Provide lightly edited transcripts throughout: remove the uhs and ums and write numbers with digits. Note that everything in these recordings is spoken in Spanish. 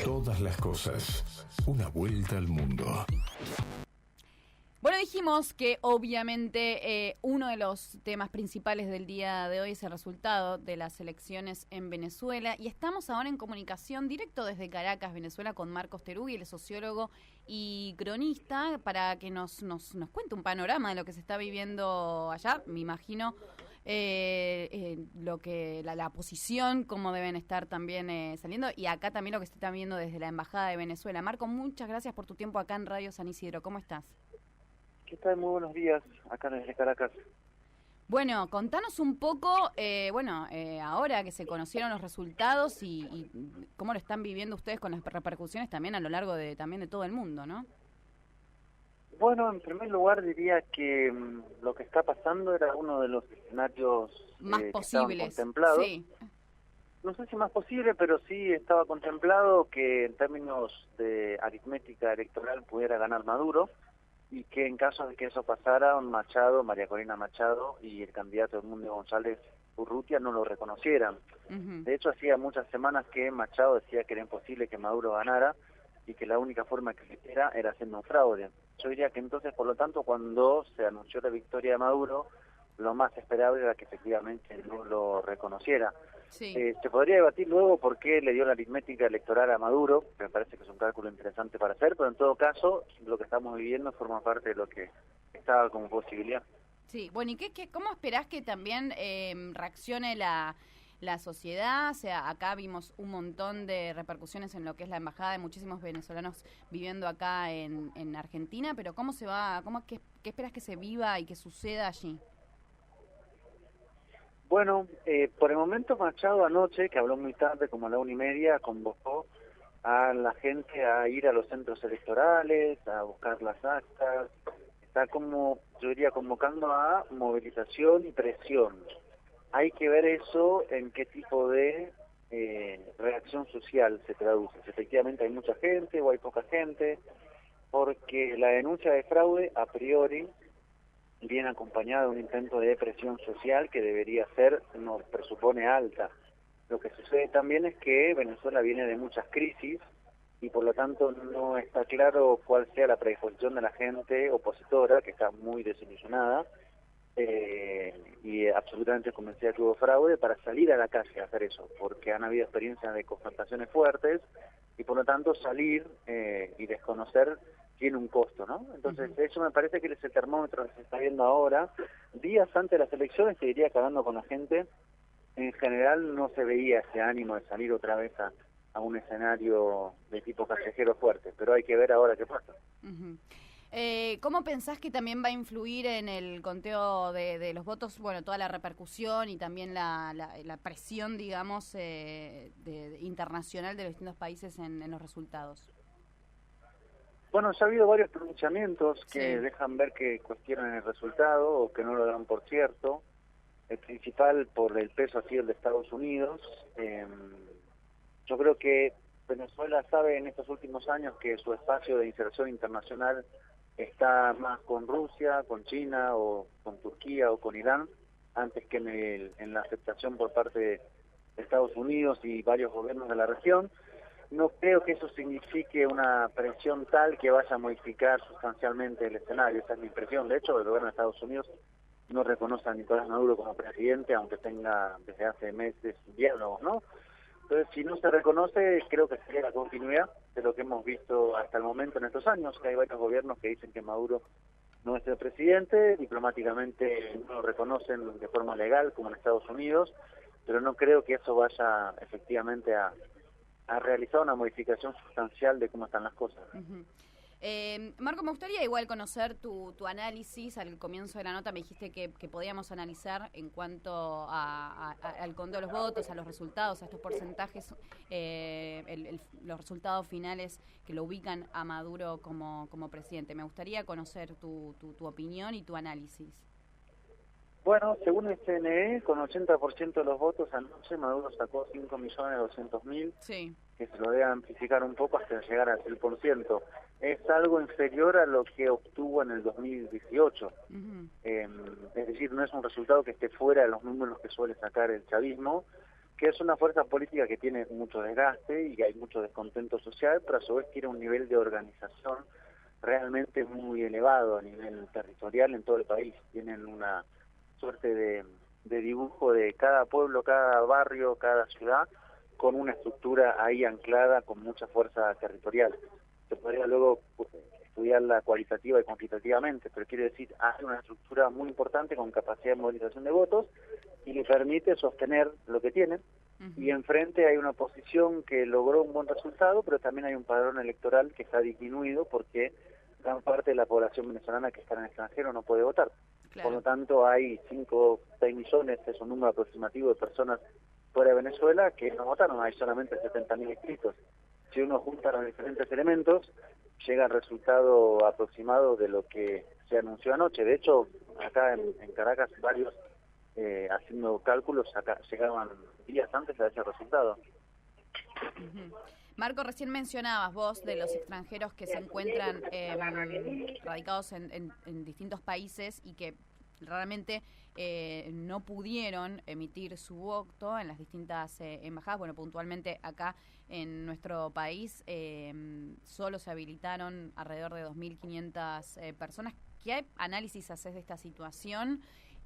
Todas las cosas. Una vuelta al mundo. Bueno, dijimos que obviamente uno de los temas principales del día de hoy es el resultado de las elecciones en Venezuela y estamos ahora en comunicación directo desde Caracas, Venezuela, con Marcos Terugui, el sociólogo y cronista, para que nos cuente un panorama de lo que se está viviendo allá. Me imagino lo que la posición, cómo deben estar también saliendo, y acá también lo que se está viendo desde la Embajada de Venezuela. Marco, muchas gracias por tu tiempo acá en Radio San Isidro. ¿Cómo estás? ¿Qué tal? Muy buenos días, acá desde Caracas. Bueno, contanos un poco, ahora que se conocieron los resultados y cómo lo están viviendo ustedes con las repercusiones también a lo largo de todo el mundo, ¿no? Bueno, en primer lugar diría que lo que está pasando era uno de los escenarios más posibles, contemplados. Sí. No sé si más posible, pero sí estaba contemplado que en términos de aritmética electoral pudiera ganar Maduro, y que en caso de que eso pasara, Machado, María Corina Machado y el candidato Edmundo González Urrutia no lo reconocieran. De hecho, hacía muchas semanas que Machado decía que era imposible que Maduro ganara y que la única forma que existiera era haciendo un fraude. Yo diría que entonces, por lo tanto, cuando se anunció la victoria de Maduro, lo más esperable era que efectivamente no lo reconociera. Sí. Se podría debatir luego por qué le dio la aritmética electoral a Maduro, que me parece que es un cálculo interesante para hacer, pero en todo caso, lo que estamos viviendo forma parte de lo que estaba como posibilidad. Sí, bueno, ¿y cómo esperás que también reaccione la sociedad? O sea, acá vimos un montón de repercusiones en lo que es la embajada de muchísimos venezolanos viviendo acá en Argentina, pero ¿qué esperás que se viva y que suceda allí? Bueno, por el momento Machado anoche, que habló muy tarde, como a la 1:30, convocó a la gente a ir a los centros electorales, a buscar las actas. Está como, yo diría, convocando a movilización y presión. Hay que ver eso en qué tipo de reacción social se traduce. Si efectivamente hay mucha gente o hay poca gente, porque la denuncia de fraude a priori viene acompañada de un intento de presión social que debería ser, nos presupone, alta. Lo que sucede también es que Venezuela viene de muchas crisis y por lo tanto no está claro cuál sea la predisposición de la gente opositora, que está muy desilusionada y absolutamente convencida que hubo fraude, para salir a la calle a hacer eso, porque han habido experiencias de confrontaciones fuertes y por lo tanto salir y desconocer tiene un costo, ¿no? Entonces eso me parece que es el termómetro que se está viendo ahora. Días antes de las elecciones, te diría que hablando con la gente, en general no se veía ese ánimo de salir otra vez a un escenario de tipo callejero fuerte, pero hay que ver ahora qué pasa. ¿Cómo pensás que también va a influir en el conteo de los votos, bueno, toda la repercusión y también la presión, digamos, internacional de los distintos países en los resultados? Bueno, ya ha habido varios pronunciamientos que Sí. dejan ver que cuestionan el resultado o que no lo dan por cierto. El principal, por el peso, ha sido el de Estados Unidos. Yo creo que Venezuela sabe en estos últimos años que su espacio de inserción internacional está más con Rusia, con China o con Turquía o con Irán, antes que en la aceptación por parte de Estados Unidos y varios gobiernos de la región. No creo que eso signifique una presión tal que vaya a modificar sustancialmente el escenario, esa es mi impresión. De hecho, el gobierno de Estados Unidos no reconoce a Nicolás Maduro como presidente, aunque tenga desde hace meses diálogos, ¿no? Entonces, si no se reconoce, creo que sería la continuidad de lo que hemos visto hasta el momento en estos años, que hay varios gobiernos que dicen que Maduro no es el presidente, diplomáticamente no lo reconocen de forma legal, como en Estados Unidos, pero no creo que eso vaya efectivamente a realizar una modificación sustancial de cómo están las cosas. Marco, me gustaría igual conocer tu análisis. Al comienzo de la nota me dijiste que podíamos analizar en cuanto al conteo de los votos, a los resultados, a estos porcentajes, los resultados finales que lo ubican a Maduro como presidente. Me gustaría conocer tu opinión y tu análisis. Bueno, según el CNE, con 80% de los votos anoche, Maduro sacó 5.200.000, sí, que se lo debe amplificar un poco hasta llegar al 6%. Es algo inferior a lo que obtuvo en el 2018. Es decir, no es un resultado que esté fuera de los números que suele sacar el chavismo, que es una fuerza política que tiene mucho desgaste y que hay mucho descontento social, pero a su vez tiene un nivel de organización realmente muy elevado a nivel territorial en todo el país. Tienen una suerte de dibujo de cada pueblo, cada barrio, cada ciudad, con una estructura ahí anclada con mucha fuerza territorial. Se podría luego estudiarla cualitativa y cuantitativamente, pero quiere decir, hace una estructura muy importante con capacidad de movilización de votos y le permite sostener lo que tienen. Y enfrente hay una oposición que logró un buen resultado, pero también hay un padrón electoral que está disminuido porque gran parte de la población venezolana que está en el extranjero no puede votar. Claro. Por lo tanto, hay 5 o 6 millones, es un número aproximativo de personas fuera de Venezuela que no votaron, hay solamente 70.000 inscritos. Si uno junta los diferentes elementos, llega al resultado aproximado de lo que se anunció anoche. De hecho, acá en Caracas, varios haciendo cálculos, acá llegaban días antes a ese resultado. Marco, recién mencionabas vos de los extranjeros que se encuentran radicados en distintos países y que realmente no pudieron emitir su voto en las distintas embajadas. Bueno, puntualmente acá en nuestro país solo se habilitaron alrededor de 2.500 personas. ¿Qué análisis haces de esta situación?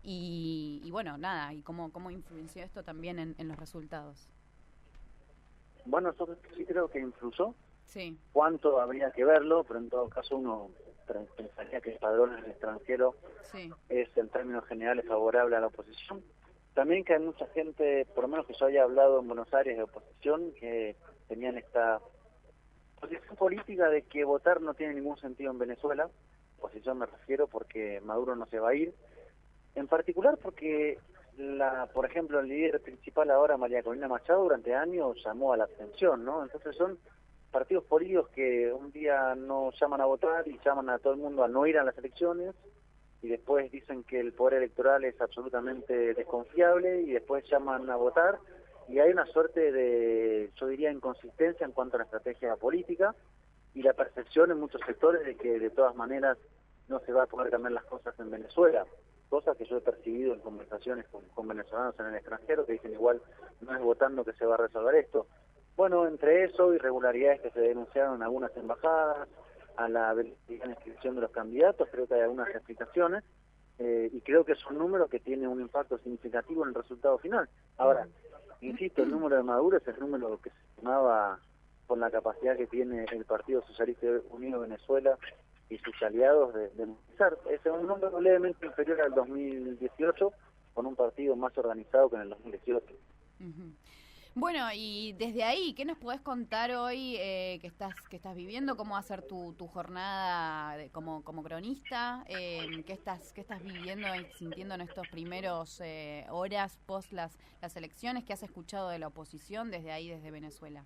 Y bueno, nada, y cómo influenció esto también en los resultados. Bueno, yo sí creo que influyó. Sí. Cuánto habría que verlo, pero en todo caso uno pensaría que el padrón en el extranjero es en términos generales favorable a la oposición. También que hay mucha gente, por lo menos que yo haya hablado en Buenos Aires de oposición, que tenían esta posición política de que votar no tiene ningún sentido en Venezuela. Oposición me refiero porque Maduro no se va a ir. En particular porque, por ejemplo, el líder principal ahora, María Corina Machado, durante años llamó a la abstención, ¿no? Entonces son partidos políticos que un día no llaman a votar y llaman a todo el mundo a no ir a las elecciones y después dicen que el poder electoral es absolutamente desconfiable y después llaman a votar y hay una suerte de, yo diría, inconsistencia en cuanto a la estrategia política y la percepción en muchos sectores de que de todas maneras no se va a poder cambiar las cosas en Venezuela. Cosas que yo he percibido en conversaciones con venezolanos en el extranjero que dicen igual no es votando que se va a resolver esto. Bueno, entre eso, irregularidades que se denunciaron en algunas embajadas, a la inscripción de los candidatos, creo que hay algunas explicaciones, y creo que es un número que tiene un impacto significativo en el resultado final. Ahora, insisto, el número de Maduro es el número que se estimaba con la capacidad que tiene el Partido Socialista Unido de Venezuela y sus aliados de movilizar. Es un número levemente inferior al 2018, con un partido más organizado que en el 2018. Bueno, y desde ahí, ¿qué nos podés contar hoy que estás viviendo? ¿Cómo va a ser tu jornada como cronista? ¿Qué estás viviendo y sintiendo en estos primeros horas post las elecciones? ¿Qué has escuchado de la oposición desde ahí, desde Venezuela?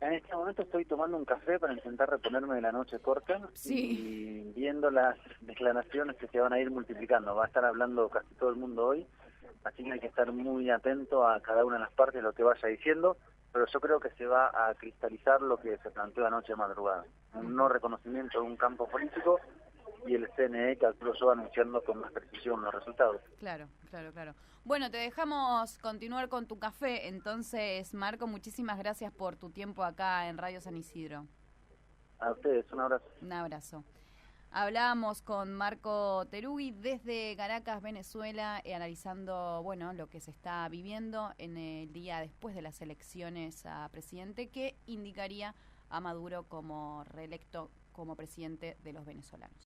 En este momento estoy tomando un café para intentar reponerme de la noche corta y viendo las declaraciones que se van a ir multiplicando. Va a estar hablando casi todo el mundo hoy, así que hay que estar muy atento a cada una de las partes de lo que vaya diciendo, pero yo creo que se va a cristalizar lo que se planteó anoche de madrugada. Un no reconocimiento de un campo político y el CNE, calculo yo, anunciando con más precisión los resultados. Claro. Bueno, te dejamos continuar con tu café. Entonces, Marco, muchísimas gracias por tu tiempo acá en Radio San Isidro. A ustedes, un abrazo. Un abrazo. Hablábamos con Marco Terugui desde Caracas, Venezuela, analizando, bueno, lo que se está viviendo en el día después de las elecciones a presidente, que indicaría a Maduro como reelecto como presidente de los venezolanos.